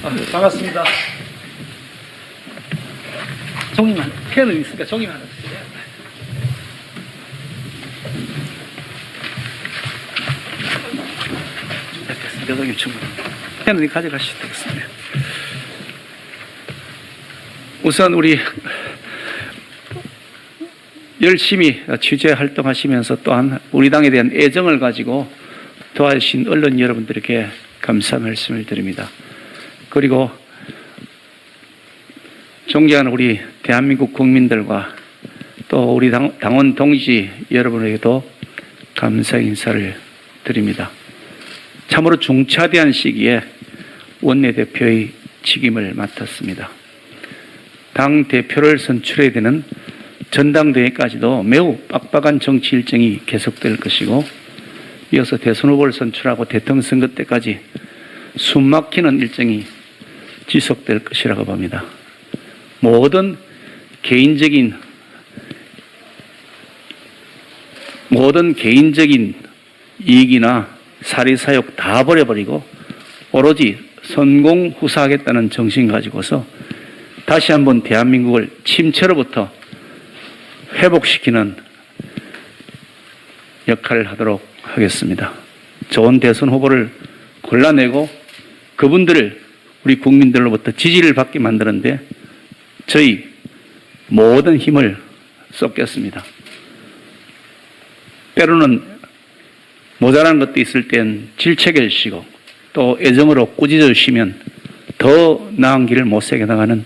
반갑습니다. 종이만, 펜은 있으니까 종이만 주세요. 됐습니다. 여기 충분히. 펜은 가져가시면 되겠습니다. 우선 우리 열심히 취재 활동하시면서 또한 우리 당에 대한 애정을 가지고 도와주신 언론 여러분들에게 감사 말씀을 드립니다. 그리고 존경하는 우리 대한민국 국민들과 또 우리 당원 동지 여러분에게도 감사 인사를 드립니다. 참으로 중차대한 시기에 원내대표의 직임을 맡았습니다. 당 대표를 선출해야 되는 전당대회까지도 매우 빡빡한 정치 일정이 계속될 것이고, 이어서 대선 후보를 선출하고 대통령 선거 때까지 숨막히는 일정이 지속될 것이라고 봅니다. 모든 개인적인 이익이나 사리사욕 다 버려버리고 오로지 선공후사하겠다는 정신 가지고서 다시 한번 대한민국을 침체로부터 회복시키는 역할을 하도록 하겠습니다. 좋은 대선 후보를 골라내고 그분들을 우리 국민들로부터 지지를 받게 만드는데 저희 모든 힘을 쏟겠습니다. 때로는 모자란 것도 있을 땐 질책해주시고 또 애정으로 꾸짖어 주시면 더 나은 길을 못새겨 나가는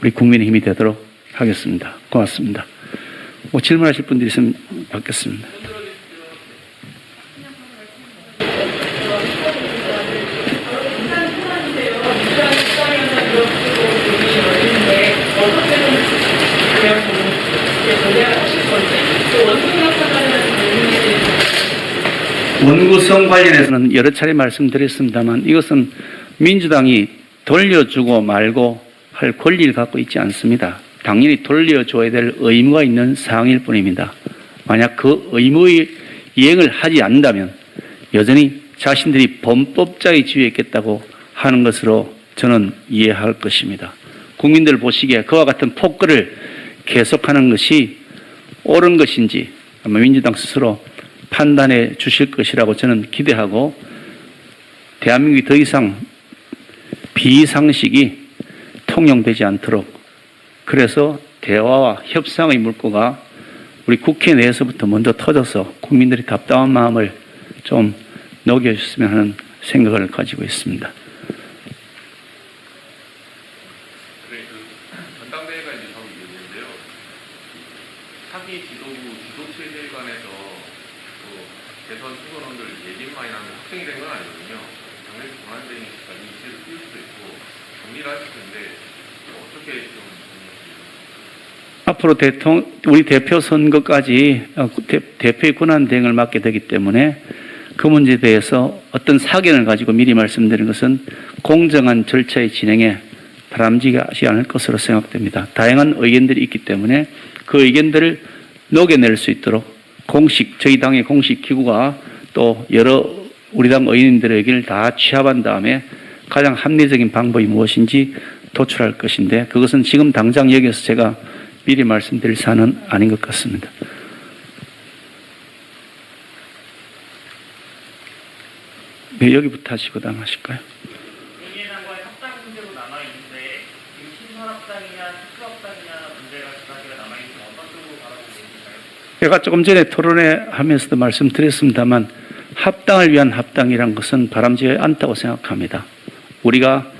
우리 국민의 힘이 되도록 하겠습니다. 고맙습니다. 질문하실 분들이 있으면 받겠습니다. 원구성 관련해서는 여러 차례 말씀드렸습니다만 이것은 민주당이 돌려주고 말고 할 권리를 갖고 있지 않습니다. 당연히 돌려줘야 될 의무가 있는 사항일 뿐입니다. 만약 그 의무의 이행을 하지 않는다면 여전히 자신들이 범법자의 지위에 있겠다고 하는 것으로 저는 이해할 것입니다. 국민들 보시기에 그와 같은 폭거를 계속하는 것이 옳은 것인지 아마 민주당 스스로 판단해 주실 것이라고 저는 기대하고, 대한민국이 더 이상 비상식이 통용되지 않도록, 그래서 대화와 협상의 물꼬가 우리 국회 내에서부터 먼저 터져서 국민들이 답답한 마음을 좀 녹여주셨으면 하는 생각을 가지고 있습니다. 전당대회가 이제 바로 이루어지는데요. 사기 지도체제에 관해서 또 대선 후보론들 얘기만 많이 나면 확정이 된 건 아니거든요. 당연히 권한대행이니까 이슈를 띄울 수도 있고 정리를 하실 텐데 어떻게 좀 앞으로 우리 대표 선거까지 대표의 권한대행을 맡게 되기 때문에 그 문제에 대해서 어떤 사견을 가지고 미리 말씀드린 것은 공정한 절차의 진행에 바람직하지 않을 것으로 생각됩니다. 다양한 의견들이 있기 때문에 그 의견들을 녹여낼 수 있도록 저희 당의 공식 기구가 또 여러 우리 당 의원님들의 의견을 다 취합한 다음에 가장 합리적인 방법이 무엇인지 도출할 것인데, 그것은 지금 당장 여기서 제가 미리 말씀드릴 사안은 아닌 것 같습니다. 네, 여기부터 하시고 다음 하실까요? 국민의당과의 합당 문제로 남아있는데 신선합당이냐 특수합당이냐 문제가 기사기가 남아있으면 어떤 쪽으로 바라보고 계신가요? 제가 조금 전에 토론회 하면서도 말씀드렸습니다만 합당을 위한 합당이란 것은 바람직하지 않다고 생각합니다. 우리가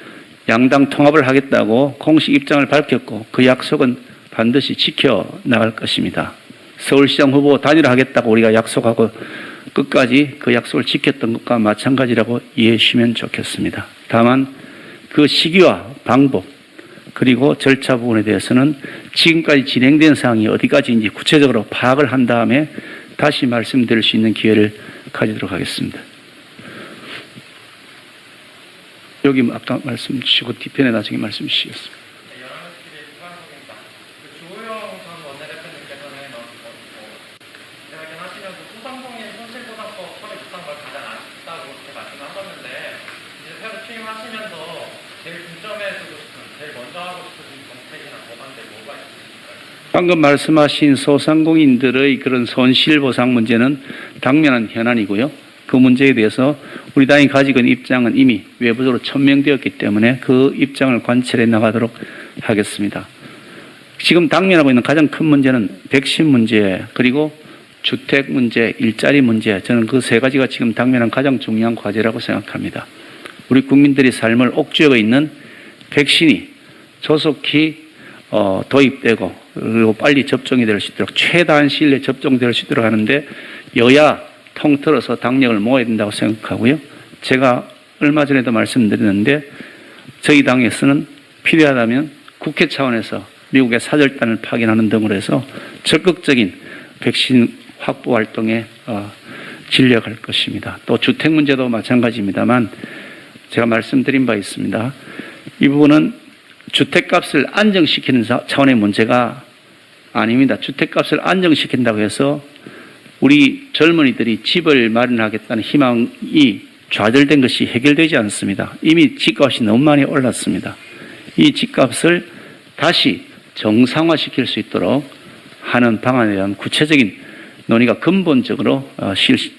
양당 통합을 하겠다고 공식 입장을 밝혔고 그 약속은 반드시 지켜나갈 것입니다. 서울시장 후보 단일화하겠다고 우리가 약속하고 끝까지 그 약속을 지켰던 것과 마찬가지라고 이해해 주시면 좋겠습니다. 다만 그 시기와 방법 그리고 절차 부분에 대해서는 지금까지 진행된 사항이 어디까지인지 구체적으로 파악을 한 다음에 다시 말씀드릴 수 있는 기회를 가지도록 하겠습니다. 여기 아까 말씀 주시고 뒤편에 나중에 말씀 주시겠습니다. 제일 제일 먼저 하고 싶으신 정책이나 법안들 뭐가 있으실까요? 방금 말씀하신 소상공인들의 그런 손실보상 문제는 당면한 현안이고요. 그 문제에 대해서 우리 당이 가지고 있는 입장은 이미 외부적으로 천명되었기 때문에 그 입장을 관철해 나가도록 하겠습니다. 지금 당면하고 있는 가장 큰 문제는 백신 문제, 그리고 주택 문제, 일자리 문제, 저는 그 세 가지가 지금 당면한 가장 중요한 과제라고 생각합니다. 우리 국민들의 삶을 옥죄어 있는 백신이 조속히 도입되고 그리고 빨리 접종이 될 수 있도록 최다한 시일 내에 접종될 수 있도록 하는데 여야 통틀어서 당력을 모아야 된다고 생각하고요. 제가 얼마 전에도 말씀드렸는데 저희 당에서는 필요하다면 국회 차원에서 미국의 사절단을 파견하는 등으로 해서 적극적인 백신 확보 활동에 진력할 것입니다. 또 주택 문제도 마찬가지입니다만 제가 말씀드린 바 있습니다. 이 부분은 주택값을 안정시키는 차원의 문제가 아닙니다. 주택값을 안정시킨다고 해서 우리 젊은이들이 집을 마련하겠다는 희망이 좌절된 것이 해결되지 않습니다. 이미 집값이 너무 많이 올랐습니다. 이 집값을 다시 정상화시킬 수 있도록 하는 방안에 대한 구체적인 논의가 근본적으로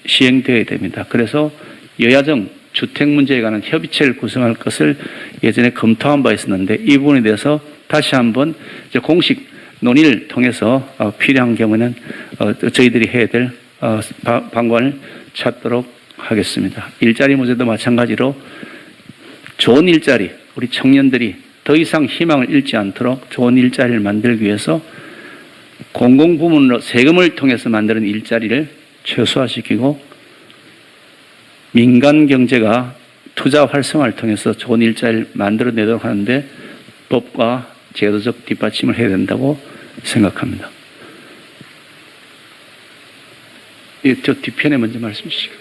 시행되어야 됩니다. 그래서 여야정 주택 문제에 관한 협의체를 구성할 것을 예전에 검토한 바 있었는데 이 부분에 대해서 다시 한번 이제 공식 논의를 통해서 필요한 경우는 저희들이 해야 될 방관을 찾도록 하겠습니다. 일자리 문제도 마찬가지로 좋은 일자리, 우리 청년들이 더 이상 희망을 잃지 않도록 좋은 일자리를 만들기 위해서 공공부문으로 세금을 통해서 만드는 일자리를 최소화시키고 민간 경제가 투자 활성화를 통해서 좋은 일자리를 만들어내도록 하는데 법과 제도적 뒷받침을 해야 된다고 생각합니다. 저 뒤편에 먼저 말씀 주시고.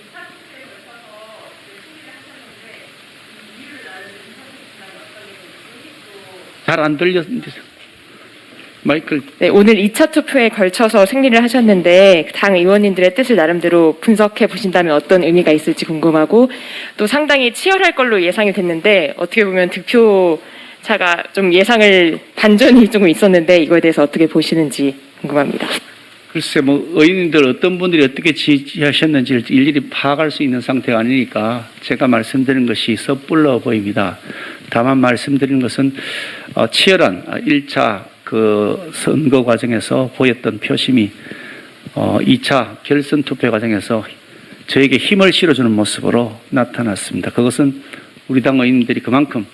잘 안 들렸는데. 마이클. 네, 오늘 2차 투표에 걸쳐서 생리를 하셨는데 당 의원님들의 뜻을 나름대로 분석해 보신다면 어떤 의미가 있을지 궁금하고 또 상당히 치열할 걸로 예상이 됐는데 어떻게 보면 득표차가 좀 예상을 반전이 조금 있었는데 이거에 대해서 어떻게 보시는지 궁금합니다. 글쎄 의원님들 어떤 분들이 어떻게 지지하셨는지를 일일이 파악할 수 있는 상태가 아니니까 제가 말씀드린 것이 섣불러 보입니다. 다만 말씀드린 것은 치열한 1차 그 선거 과정에서 보였던 표심이 2차 결선 투표 과정에서 저에게 힘을 실어주는 모습으로 나타났습니다. 그것은 우리 당 의원님들이 그만큼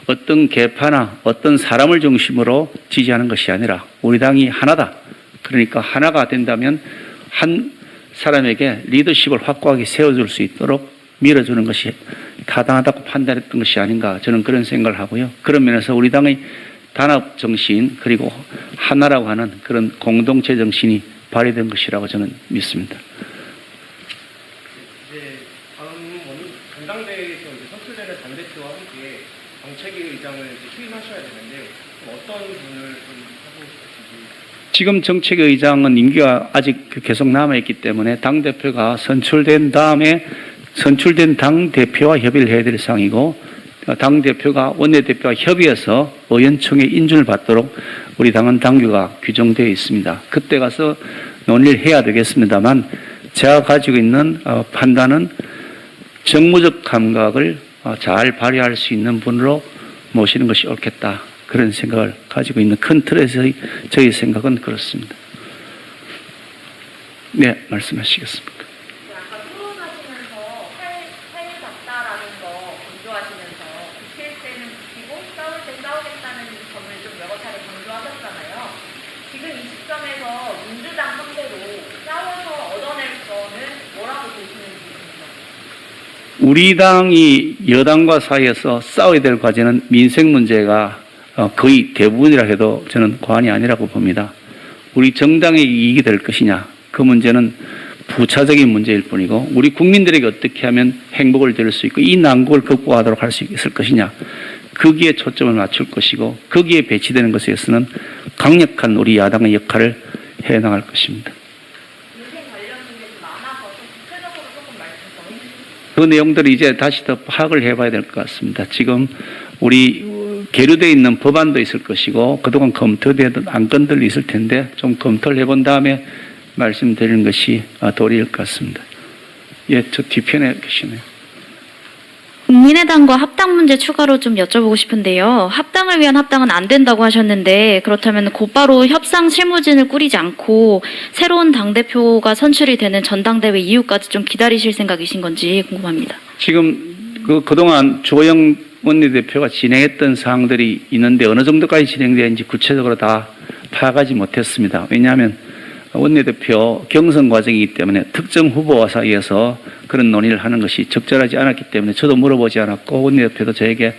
어떤 계파나 어떤 사람을 중심으로 지지하는 것이 아니라 우리 당이 하나다. 그러니까 하나가 된다면 한 사람에게 리더십을 확고하게 세워줄 수 있도록 밀어주는 것이 타당하다고 판단했던 것이 아닌가 저는 그런 생각을 하고요. 그런 면에서 우리 당의 단합 정신 그리고 하나라고 하는 그런 공동체 정신이 발휘된 것이라고 저는 믿습니다. 이제 다음 전당대회에서 선출되는 당대표와 함께 정책위 의장을 수임하셔야 되는데 어떤 분을 좀 하고 싶으신지. 지금 정책위 의장은 임기가 아직 계속 남아있기 때문에 당대표가 선출된 다음에 선출된 당대표와 협의를 해야 될 사항이고 당대표가 원내대표와 협의해서 의원총회 인준을 받도록 우리 당은 당규가 규정되어 있습니다. 그때 가서 논의를 해야 되겠습니다만 제가 가지고 있는 판단은 정무적 감각을 잘 발휘할 수 있는 분으로 모시는 것이 옳겠다. 그런 생각을 가지고 있는 큰 틀에서의 저희 생각은 그렇습니다. 네, 말씀하시겠습니까? 아까 토론하시면서 살답다라는 거 강조하시면서 지킬 때는 지키고 싸울 때 싸우겠다는 점을 좀 여러 차례 강조하셨잖아요. 지금 이 시점에서 민주당 상대로 싸워서 얻어낼 거는 뭐라고 보시는지 궁금합니다. 우리 당이 여당과 사이에서 싸워야 될 과제는 민생 문제가 거의 대부분이라 해도 저는 과언이 아니라고 봅니다. 우리 정당의 이익이 될 것이냐 그 문제는 부차적인 문제일 뿐이고 우리 국민들에게 어떻게 하면 행복을 될 수 있고 이 난국을 극복하도록 할 수 있을 것이냐 거기에 초점을 맞출 것이고 거기에 배치되는 것에서는 강력한 우리 야당의 역할을 해나갈 것입니다. 민생 관련 문제 좀 많아서 좀 구체적으로 조금 말씀 더 해주시죠. 그 내용들을 이제 다시 더 파악을 해봐야 될 것 같습니다. 지금 우리 계류되어 있는 법안도 있을 것이고 그동안 검토되던 안건들도 있을 텐데 좀 검토를 해본 다음에 말씀드리는 것이 도리일 것 같습니다. 예, 저 뒤편에 계시네요. 국민의당과 합당 문제 추가로 좀 여쭤보고 싶은데요. 합당을 위한 합당은 안 된다고 하셨는데 그렇다면 곧바로 협상 실무진을 꾸리지 않고 새로운 당대표가 선출이 되는 전당대회 이후까지 좀 기다리실 생각이신 건지 궁금합니다. 지금 그동안 주호영 원내대표가 진행했던 사항들이 있는데 어느 정도까지 진행되었는지 구체적으로 다 파악하지 못했습니다. 왜냐하면 원내대표 경선 과정이기 때문에 특정 후보와 사이에서 그런 논의를 하는 것이 적절하지 않았기 때문에 저도 물어보지 않았고 원내대표도 저에게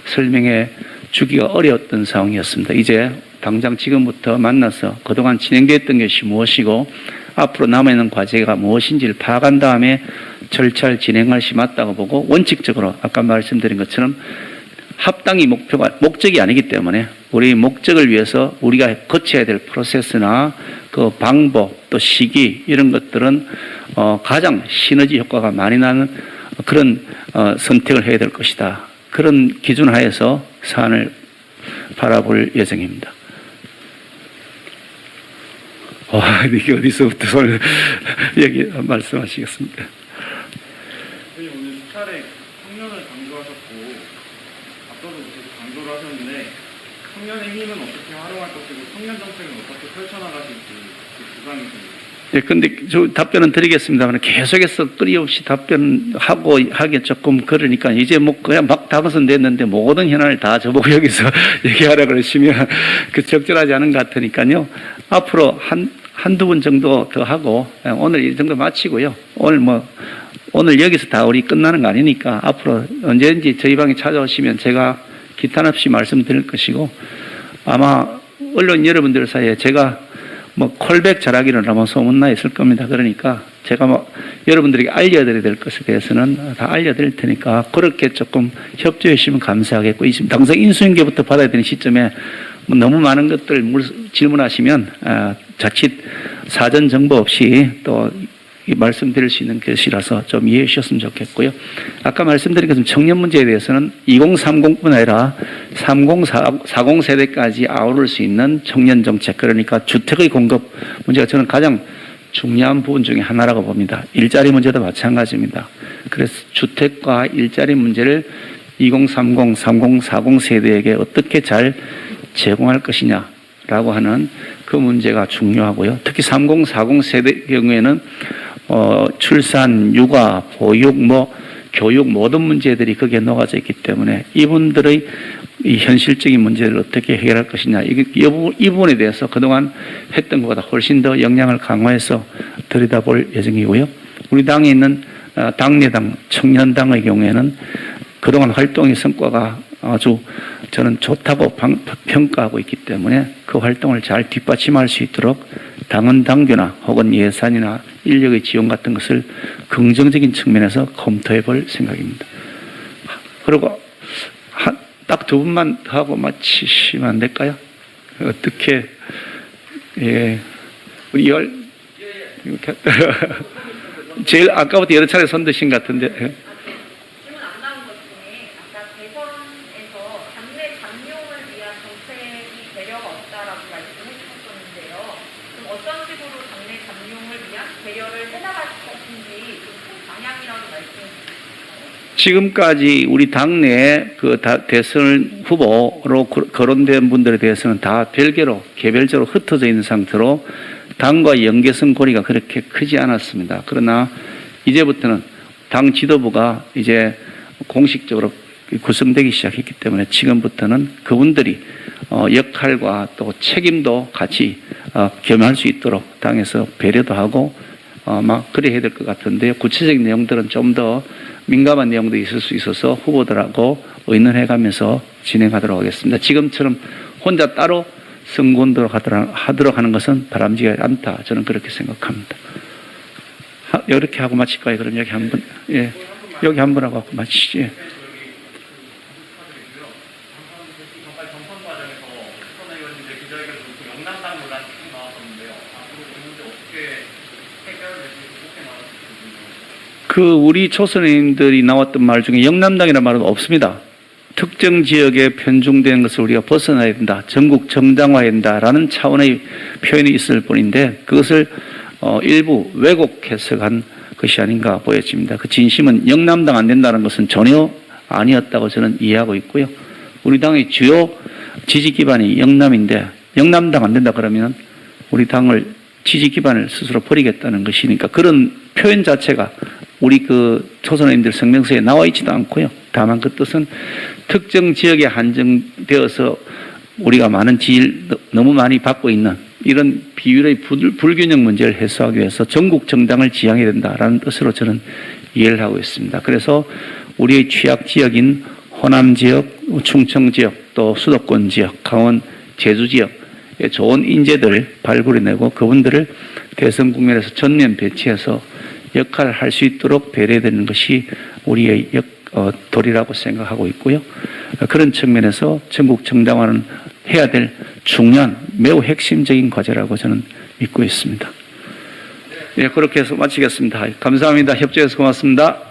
설명해 주기가 어려웠던 상황이었습니다. 이제 당장 지금부터 만나서 그동안 진행됐던 것이 무엇이고 앞으로 남아있는 과제가 무엇인지를 파악한 다음에 절차를 진행할 것이 맞다고 보고 원칙적으로 아까 말씀드린 것처럼 합당이 목적이 아니기 때문에 우리 목적을 위해서 우리가 거쳐야 될 프로세스나 그 방법 또 시기 이런 것들은 가장 시너지 효과가 많이 나는 그런 선택을 해야 될 것이다. 그런 기준 하에서 사안을 바라볼 예정입니다. 이게 어디서부터 얘기 말씀하시겠습니까? 오늘 수차례 청년을 강조하셨고 앞서도 계속 강조를 하셨는데 청년의 힘은 어떻게 활용할 것이고 청년 정책은 어떻게 펼쳐나가실지 그 구상이 듭니다. 예, 근데 저 답변은 드리겠습니다만 계속해서 끊임없이 답변하고 하기 조금 그러니까 이제 뭐 그냥 막 답은 냈는데 모든 현안을 다 저보고 여기서 얘기하라 그러시면 그 적절하지 않은 것 같으니까요. 앞으로 한두 번 정도 더 하고 오늘 이 정도 마치고요. 오늘 여기서 다 우리 끝나는 거 아니니까 앞으로 언제든지 저희 방에 찾아오시면 제가 기탄 없이 말씀드릴 것이고 아마 언론 여러분들 사이에 제가 콜백 잘하기는 아마 소문나 있을 겁니다. 그러니까 제가 여러분들에게 알려드려야 될 것에 대해서는 다 알려드릴 테니까 그렇게 조금 협조해 주시면 감사하겠고 당장 인수인계부터 받아야 되는 시점에 너무 많은 것들 질문하시면 자칫 사전 정보 없이 또 말씀드릴 수 있는 것이라서 좀 이해해 주셨으면 좋겠고요. 아까 말씀드린 것처럼 청년 문제에 대해서는 2030뿐 아니라 3040 세대까지 아우를 수 있는 청년 정책, 그러니까 주택의 공급 문제가 저는 가장 중요한 부분 중에 하나라고 봅니다. 일자리 문제도 마찬가지입니다. 그래서 주택과 일자리 문제를 2030, 3040 세대에게 어떻게 잘 제공할 것이냐라고 하는 그 문제가 중요하고요. 특히 3040 세대 경우에는 출산, 육아, 보육, 교육 모든 문제들이 거기에 녹아져 있기 때문에 이분들의 이 현실적인 문제를 어떻게 해결할 것이냐 이 부분에 대해서 그동안 했던 것보다 훨씬 더 역량을 강화해서 들여다볼 예정이고요. 우리 당에 있는 당내당, 청년당의 경우에는 그동안 활동의 성과가 아주 저는 좋다고 평가하고 있기 때문에 그 활동을 잘 뒷받침할 수 있도록 당헌 당규나 혹은 예산이나 인력의 지원 같은 것을 긍정적인 측면에서 검토해 볼 생각입니다. 그리고 딱 두 분만 하고 마치시면 안 될까요? 어떻게 우리 제일 아까부터 여러 차례 손 드신 것 같은데 질문 안 나온 것 중에 아까 대선에서 당내 잠룡을 위한 정책이 배려가 없다라고 말씀해 주셨었는데요. 그럼 어떤 식으로 당내 잠룡을 위한 배려를 해나갈 것인지 큰 방향이라고 말씀해 주시죠. 지금까지 우리 당내 그 대선 후보로 거론된 분들에 대해서는 다 별개로 개별적으로 흩어져 있는 상태로 당과 연계성 고리가 그렇게 크지 않았습니다. 그러나 이제부터는 당 지도부가 이제 공식적으로 구성되기 시작했기 때문에 지금부터는 그분들이 역할과 또 책임도 같이 겸할 수 있도록 당에서 배려도 하고 그래야 될 것 같은데요. 구체적인 내용들은 좀 더 민감한 내용도 있을 수 있어서 후보들하고 의논해가면서 진행하도록 하겠습니다. 지금처럼 혼자 따로 선거운동을 하도록 하는 것은 바람직하지 않다. 저는 그렇게 생각합니다. 이렇게 하고 마칠까요? 그럼 여기 한 분, 예, 여기 한 분 하고 마치시죠. 예. 정말 정선 과정에서 수선 의원님들 기자회견에서 영남당 논란이 쭉 나왔었는데요. 앞으로 이 문제 어떻게 해결될지 어떻게 나왔을지 궁금해요. 우리 초선인들이 나왔던 말 중에 영남당이라는 말은 없습니다. 특정 지역에 편중된 것을 우리가 벗어나야 된다. 전국 정당화해야 된다라는 차원의 표현이 있을 뿐인데 그것을 일부 왜곡 해석한 것이 아닌가 보여집니다. 그 진심은 영남당 안 된다는 것은 전혀 아니었다고 저는 이해하고 있고요. 우리 당의 주요 지지 기반이 영남인데 영남당 안 된다 그러면 우리 당을 지지 기반을 스스로 버리겠다는 것이니까 그런 표현 자체가 우리 그 초선의원들 성명서에 나와 있지도 않고요. 다만 그 뜻은 특정 지역에 한정되어서 우리가 많은 지지를 너무 많이 받고 있는 이런 비율의 불균형 문제를 해소하기 위해서 전국 정당을 지향해야 된다라는 뜻으로 저는 이해를 하고 있습니다. 그래서 우리의 취약 지역인 호남 지역, 충청 지역, 또 수도권 지역, 강원, 제주 지역에 좋은 인재들 발굴해내고 그분들을 대선 국면에서 전면 배치해서 역할을 할 수 있도록 배려되는 것이 우리의 도리라고 생각하고 있고요. 그런 측면에서 전국 정당화는 해야 될 중요한 매우 핵심적인 과제라고 저는 믿고 있습니다. 예, 그렇게 해서 마치겠습니다. 감사합니다. 협조해서 고맙습니다.